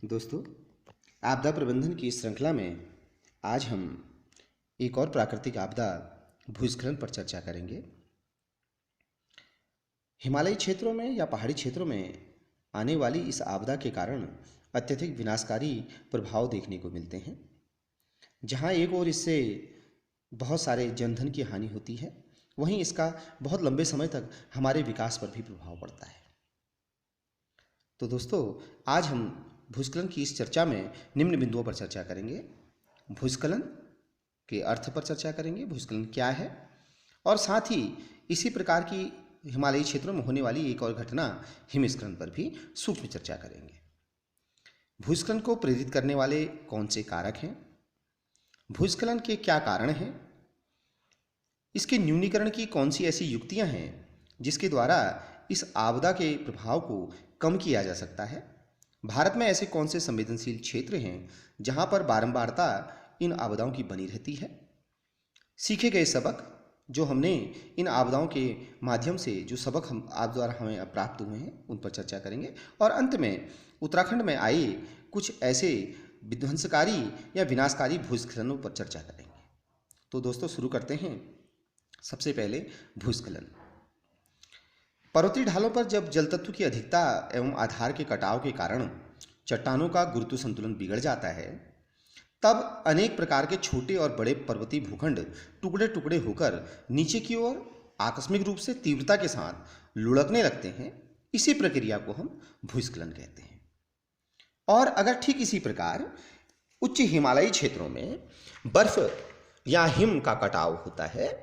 दोस्तों, आपदा प्रबंधन की इस श्रृंखला में आज हम एक और प्राकृतिक आपदा भूस्खलन पर चर्चा करेंगे। हिमालयी क्षेत्रों में या पहाड़ी क्षेत्रों में आने वाली इस आपदा के कारण अत्यधिक विनाशकारी प्रभाव देखने को मिलते हैं। जहां एक ओर इससे बहुत सारे जनधन की हानि होती है, वहीं इसका बहुत लंबे समय तक हमारे विकास पर भी प्रभाव पड़ता है। तो दोस्तों, आज हम भूस्खलन की इस चर्चा में निम्न बिंदुओं पर चर्चा करेंगे। भूस्खलन के अर्थ पर चर्चा करेंगे, भूस्खलन क्या है, और साथ ही इसी प्रकार की हिमालयी क्षेत्रों में होने वाली एक और घटना हिमस्खलन पर भी सूक्ष्म चर्चा करेंगे। भूस्खलन को प्रेरित करने वाले कौन से कारक हैं, भूस्खलन के क्या कारण हैं, इसके न्यूनीकरण की कौन सी ऐसी युक्तियां हैं जिसके द्वारा इस आपदा के प्रभाव को कम किया जा सकता है। भारत में ऐसे कौन से संवेदनशील क्षेत्र हैं जहां पर बारंबारता इन आपदाओं की बनी रहती है। सीखे गए सबक जो हमने इन आपदाओं के माध्यम से जो सबक हम आप द्वारा हमें प्राप्त हुए हैं उन पर चर्चा करेंगे, और अंत में उत्तराखंड में आए कुछ ऐसे विध्वंसकारी या विनाशकारी भूस्खलनों पर चर्चा करेंगे। तो दोस्तों, शुरू करते हैं। सबसे पहले भूस्खलन। पर्वतीय ढालों पर जब जल तत्व की अधिकता एवं आधार के कटाव के कारण चट्टानों का गुरुत्व संतुलन बिगड़ जाता है, तब अनेक प्रकार के छोटे और बड़े पर्वतीय भूखंड टुकड़े टुकड़े होकर नीचे की ओर आकस्मिक रूप से तीव्रता के साथ लुढ़कने लगते हैं। इसी प्रक्रिया को हम भूस्खलन कहते हैं। और अगर ठीक इसी प्रकार उच्च हिमालयी क्षेत्रों में बर्फ या हिम का कटाव होता है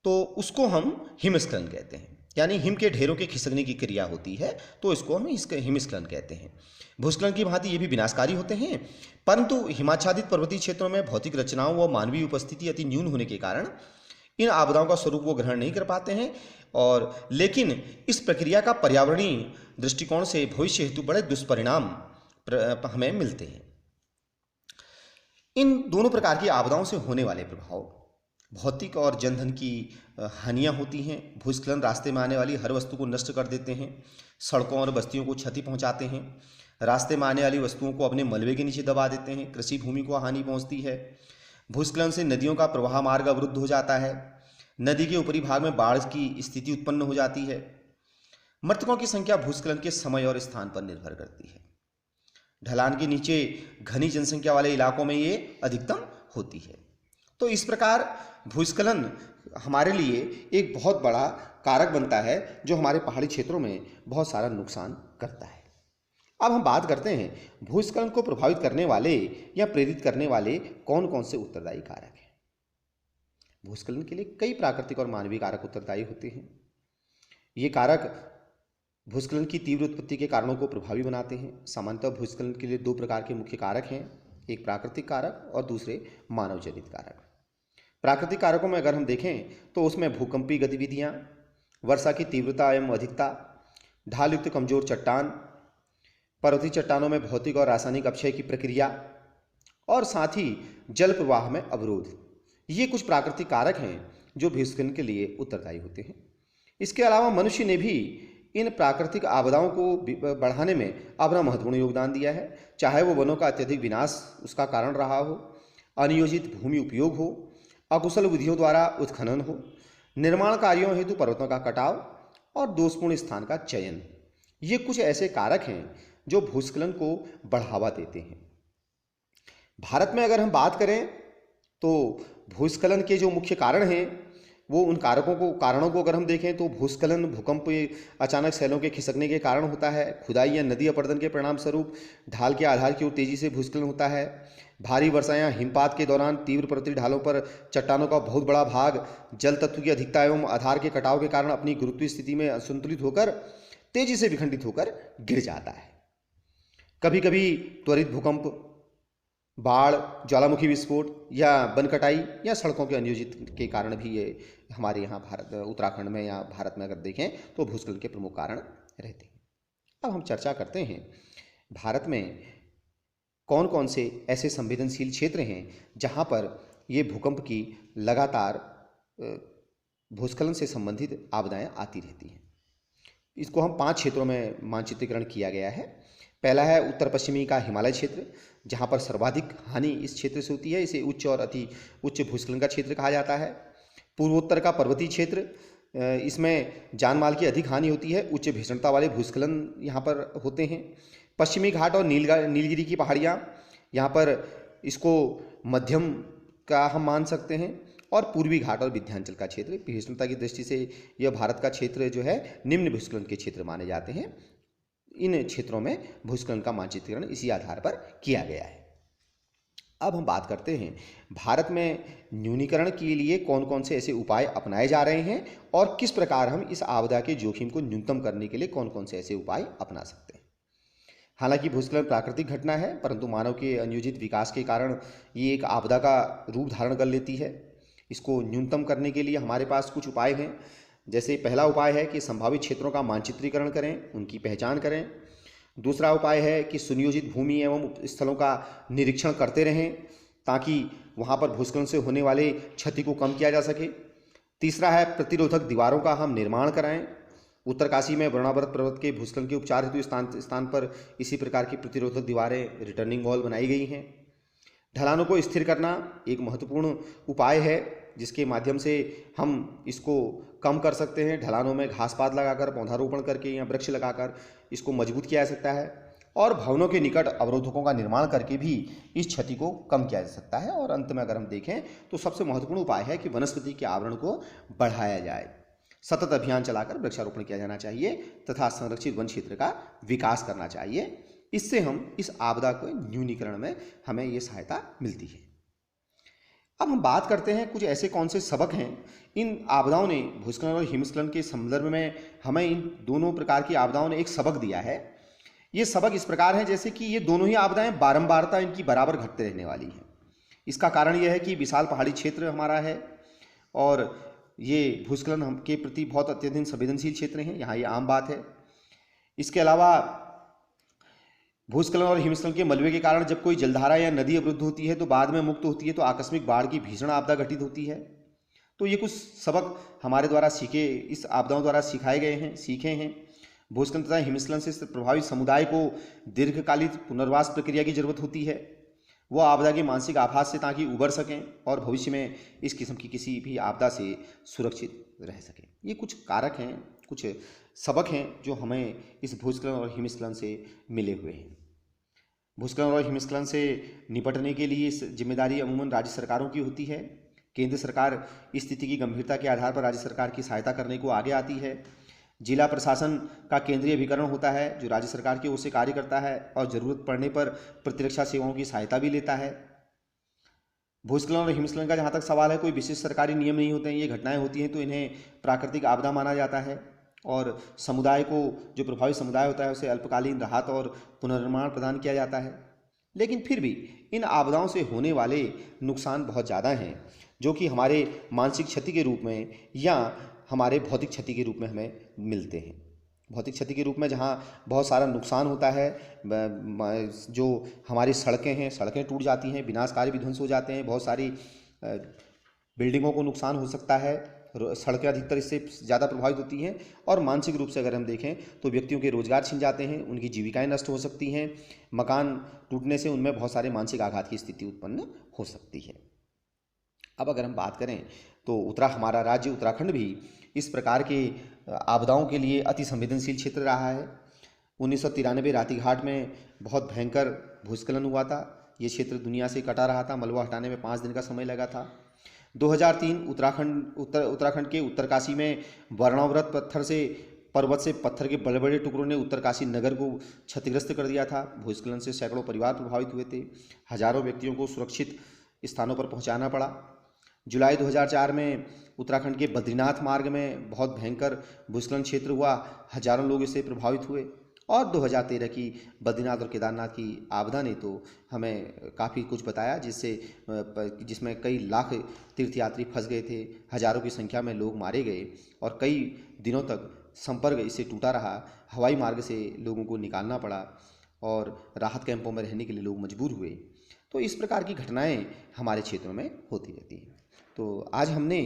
तो उसको हम हिमस्खलन कहते हैं। यानी हिम के ढेरों के खिसकने की क्रिया होती है तो इसको हम हिमस्खलन कहते हैं। भूस्खलन की भांति ये भी विनाशकारी होते हैं, परंतु हिमाच्छादित पर्वतीय क्षेत्रों में भौतिक रचनाओं व मानवीय उपस्थिति अति न्यून होने के कारण इन आपदाओं का स्वरूप वो ग्रहण नहीं कर पाते हैं। और लेकिन इस प्रक्रिया का पर्यावरणीय दृष्टिकोण से भविष्य हेतु बड़े दुष्परिणाम हमें मिलते हैं। इन दोनों प्रकार की आपदाओं से होने वाले प्रभाव, भौतिक और जनधन की हानियां होती हैं। भूस्खलन रास्ते में आने वाली हर वस्तु को नष्ट कर देते हैं, सड़कों और बस्तियों को क्षति पहुंचाते हैं, रास्ते में आने वाली वस्तुओं को अपने मलबे के नीचे दबा देते हैं, कृषि भूमि को हानि पहुंचती है। भूस्खलन से नदियों का प्रवाह मार्ग अवरुद्ध हो जाता है, नदी के ऊपरी भाग में बाढ़ की स्थिति उत्पन्न हो जाती है। मृतकों की संख्या भूस्खलन के समय और स्थान पर निर्भर करती है। ढलान के नीचे घनी जनसंख्या वाले इलाकों में ये अधिकतम होती है। तो इस प्रकार भूस्खलन हमारे लिए एक बहुत बड़ा कारक बनता है जो हमारे पहाड़ी क्षेत्रों में बहुत सारा नुकसान करता है। अब हम बात करते हैं भूस्खलन को प्रभावित करने वाले या प्रेरित करने वाले कौन कौन से उत्तरदायी कारक हैं। भूस्खलन के लिए कई प्राकृतिक और मानवीय कारक उत्तरदायी होते हैं। ये कारक भूस्खलन की तीव्र उत्पत्ति के कारणों को प्रभावी बनाते हैं। सामान्यतः भूस्खलन के लिए दो प्रकार के मुख्य कारक हैं, एक प्राकृतिक कारक और दूसरे मानव जनित कारक। प्राकृतिक कारकों में अगर हम देखें तो उसमें भूकंपीय गतिविधियां, वर्षा की तीव्रता एवं अधिकता, ढाल युक्त कमजोर चट्टान, पर्वतीय चट्टानों में भौतिक और रासायनिक अपक्षय की प्रक्रिया, और साथ ही जल प्रवाह में अवरोध, ये कुछ प्राकृतिक कारक हैं जो भूस्खलन के लिए उत्तरदायी होते हैं। इसके अलावा मनुष्य ने भी इन प्राकृतिक आपदाओं को बढ़ाने में अपना महत्वपूर्ण योगदान दिया है, चाहे वो वनों का अत्यधिक विनाश उसका कारण रहा हो, अनियोजित भूमि उपयोग हो, अकुशल विधियों द्वारा उत्खनन हो, निर्माण कार्यों हेतु पर्वतों का कटाव और दोषपूर्ण स्थान का चयन। ये कुछ ऐसे कारक हैं जो भूस्खलन को बढ़ावा देते हैं। भारत में अगर हम बात करें तो भूस्खलन के जो मुख्य कारण हैं वो उन कारणों को अगर हम देखें तो भूस्खलन भूकंप अचानक शैलों के खिसकने के कारण होता है, खुदाई या नदी अपरदन के परिणाम स्वरूप ढाल के आधार की ओर तेजी से भूस्खलन होता है, भारी वर्षा या हिमपात के दौरान तीव्र पर्वतीय ढालों पर चट्टानों का बहुत बड़ा भाग जल तत्व की अधिकता एवं आधार के कटाव के कारण अपनी गुरुत्वीय स्थिति में असंतुलित होकर तेजी से विखंडित होकर गिर जाता है। कभी कभी त्वरित भूकंप, बाढ़, ज्वालामुखी विस्फोट या वन कटाई या सड़कों के अनियोजित के कारण भी ये हमारे यहाँ उत्तराखंड में या भारत में अगर देखें तो भूस्खलन के प्रमुख कारण रहते हैं। अब हम चर्चा करते हैं भारत में कौन कौन से ऐसे संवेदनशील क्षेत्र हैं जहाँ पर ये भूकंप की लगातार भूस्खलन से संबंधित आपदाएं आती रहती हैं। इसको हम 5 क्षेत्रों में मानचित्रीकरण किया गया है। पहला है उत्तर पश्चिमी का हिमालय क्षेत्र, जहाँ पर सर्वाधिक हानि इस क्षेत्र से होती है। इसे उच्च और अति उच्च भूस्खलन का क्षेत्र कहा जाता है। पूर्वोत्तर का पर्वतीय क्षेत्र, इसमें जान माल की अधिक हानि होती है। उच्च भीषणता वाले भूस्खलन यहाँ पर होते हैं। पश्चिमी घाट और नीलगिरी की पहाड़ियाँ, यहाँ पर इसको मध्यम का हम मान सकते हैं। और पूर्वी घाट और विंध्याचल का क्षेत्र, भीषणता की दृष्टि से यह भारत का क्षेत्र जो है निम्न भूस्खलन के क्षेत्र माने जाते हैं। इन क्षेत्रों में भूस्खलन का मानचित्रण इसी आधार पर किया गया है। अब हम बात करते हैं भारत में न्यूनीकरण के लिए कौन कौन से ऐसे उपाय अपनाए जा रहे हैं और किस प्रकार हम इस आपदा के जोखिम को न्यूनतम करने के लिए कौन कौन से ऐसे उपाय अपना सकते हैं। हालांकि भूस्खलन प्राकृतिक घटना है, परंतु मानव के अनियोजित विकास के कारण ये एक आपदा का रूप धारण कर लेती है। इसको न्यूनतम करने के लिए हमारे पास कुछ उपाय हैं। जैसे पहला उपाय है कि संभावित क्षेत्रों का मानचित्रीकरण करें, उनकी पहचान करें। दूसरा उपाय है कि सुनियोजित भूमि एवं स्थलों का निरीक्षण करते रहें ताकि वहाँ पर भूस्खलन से होने वाले क्षति को कम किया जा सके। तीसरा है प्रतिरोधक दीवारों का हम निर्माण कराएं। उत्तरकाशी में वरुणावर्त पर्वत के भूस्खलन के उपचार हेतु स्थान पर इसी प्रकार की प्रतिरोधक दीवारें, रिटर्निंग वॉल बनाई गई हैं। ढलानों को स्थिर करना एक महत्वपूर्ण उपाय है जिसके माध्यम से हम इसको कम कर सकते हैं। ढलानों में घास पात लगाकर, पौधारोपण करके या वृक्ष लगाकर इसको मजबूत किया जा सकता है। और भवनों के निकट अवरोधकों का निर्माण करके भी इस क्षति को कम किया जा सकता है। और अंत में अगर हम देखें तो सबसे महत्वपूर्ण उपाय है कि वनस्पति के आवरण को बढ़ाया जाए। सतत अभियान चलाकर वृक्षारोपण किया जाना चाहिए तथा संरक्षित वन क्षेत्र का विकास करना चाहिए। इससे हम इस आपदा के न्यूनीकरण में हमें ये सहायता मिलती है। अब हम बात करते हैं कुछ ऐसे कौन से सबक हैं इन आपदाओं ने, भूस्खलन और हिमस्खलन के संदर्भ में हमें इन दोनों प्रकार की आपदाओं ने एक सबक दिया है। ये सबक इस प्रकार है जैसे कि ये दोनों ही आपदाएं बारंबारता इनकी बराबर घटते रहने वाली हैं। इसका कारण यह है कि विशाल पहाड़ी क्षेत्र हमारा है और ये भूस्खलन हम के प्रति बहुत अत्यधिक संवेदनशील क्षेत्र हैं, यहाँ ये आम बात है। इसके अलावा भूस्खलन और हिमस्खलन के मलबे के कारण जब कोई जलधारा या नदी अवरुद्ध होती है तो बाद में मुक्त होती है तो आकस्मिक बाढ़ की भीषण आपदा घटित होती है। तो ये कुछ सबक हमारे द्वारा इस आपदाओं द्वारा सीखे हैं। भूस्खलन तथा हिमस्खलन से प्रभावित समुदाय को दीर्घकालिक पुनर्वास प्रक्रिया की जरूरत होती है। वो आपदा के मानसिक आघात से ताकि उबर सकें और भविष्य में इस किस्म की किसी भी आपदा से सुरक्षित रह सकें। ये कुछ कारक हैं, कुछ सबक हैं जो हमें इस भूस्खलन और हिमस्खलन से मिले हुए हैं। भूस्खलन और हिमस्खलन से निपटने के लिए इस जिम्मेदारी अमूमन राज्य सरकारों की होती है। केंद्र सरकार इस स्थिति की गंभीरता के आधार पर राज्य सरकार की सहायता करने को आगे आती है। जिला प्रशासन का केंद्रीय अभिकरण होता है जो राज्य सरकार की ओर से कार्य करता है और जरूरत पड़ने पर प्रतिरक्षा सेवाओं की सहायता भी लेता है। भूस्खलन और हिमस्खलन का जहाँ तक सवाल है, कोई विशेष सरकारी नियम नहीं होते हैं। ये घटनाएं होती हैं तो इन्हें प्राकृतिक आपदा माना जाता है और समुदाय को, जो प्रभावित समुदाय होता है, उसे अल्पकालीन राहत और पुनर्निर्माण प्रदान किया जाता है। लेकिन फिर भी इन आपदाओं से होने वाले नुकसान बहुत ज़्यादा हैं जो कि हमारे मानसिक क्षति के रूप में या हमारे भौतिक क्षति के रूप में हमें मिलते हैं। भौतिक क्षति के रूप में जहाँ बहुत सारा नुकसान होता है, जो हमारी सड़कें टूट जाती हैं, विनाशकारी विध्वंस हो जाते हैं, बहुत सारी बिल्डिंगों को नुकसान हो सकता है, सड़कें अधिकतर इससे ज़्यादा प्रभावित होती हैं। और मानसिक रूप से अगर हम देखें तो व्यक्तियों के रोजगार छिन जाते हैं, उनकी जीविकाएं नष्ट हो सकती हैं, मकान टूटने से उनमें बहुत सारे मानसिक आघात की स्थिति उत्पन्न हो सकती है। अब अगर हम बात करें तो हमारा राज्य उत्तराखंड भी इस प्रकार के आपदाओं के लिए अति संवेदनशील क्षेत्र रहा है। 1993 रातीघाट में बहुत भयंकर भूस्खलन हुआ था। ये क्षेत्र दुनिया से कटा रहा था, मलबा हटाने में 5 दिन का समय लगा था। 2003 उत्तराखंड के उत्तरकाशी में वर्णावृत पर्वत से पत्थर के बड़े बड़े टुकड़ों ने उत्तरकाशी नगर को क्षतिग्रस्त कर दिया था। भूस्खलन से सैकड़ों परिवार प्रभावित हुए थे, हजारों व्यक्तियों को सुरक्षित स्थानों पर पहुंचाना पड़ा। जुलाई 2004 में उत्तराखंड के बद्रीनाथ मार्ग में बहुत भयंकर भूस्खलन क्षेत्र हुआ, हजारों लोग इससे प्रभावित हुए। और 2013 की बद्रीनाथ और केदारनाथ की आपदा ने तो हमें काफ़ी कुछ बताया, जिसमें कई लाख तीर्थयात्री फंस गए थे, हजारों की संख्या में लोग मारे गए और कई दिनों तक संपर्क इससे टूटा रहा। हवाई मार्ग से लोगों को निकालना पड़ा और राहत कैंपों में रहने के लिए लोग मजबूर हुए। तो इस प्रकार की घटनाएं हमारे क्षेत्रों में होती रहती हैं। तो आज हमने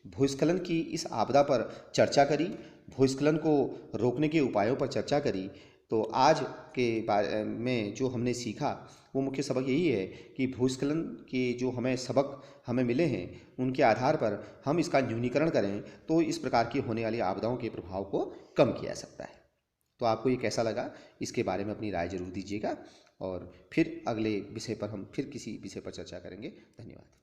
भूस्खलन की इस आपदा पर चर्चा करी, भूस्खलन को रोकने के उपायों पर चर्चा करी तो आज के बारे में जो हमने सीखा वो मुख्य सबक यही है कि भूस्खलन के जो हमें सबक हमें मिले हैं उनके आधार पर हम इसका न्यूनीकरण करें तो इस प्रकार की होने वाली आपदाओं के प्रभाव को कम किया जा सकता है। तो आपको ये कैसा लगा, इसके बारे में अपनी राय जरूर दीजिएगा और फिर अगले विषय पर हम फिर किसी विषय पर चर्चा करेंगे। धन्यवाद।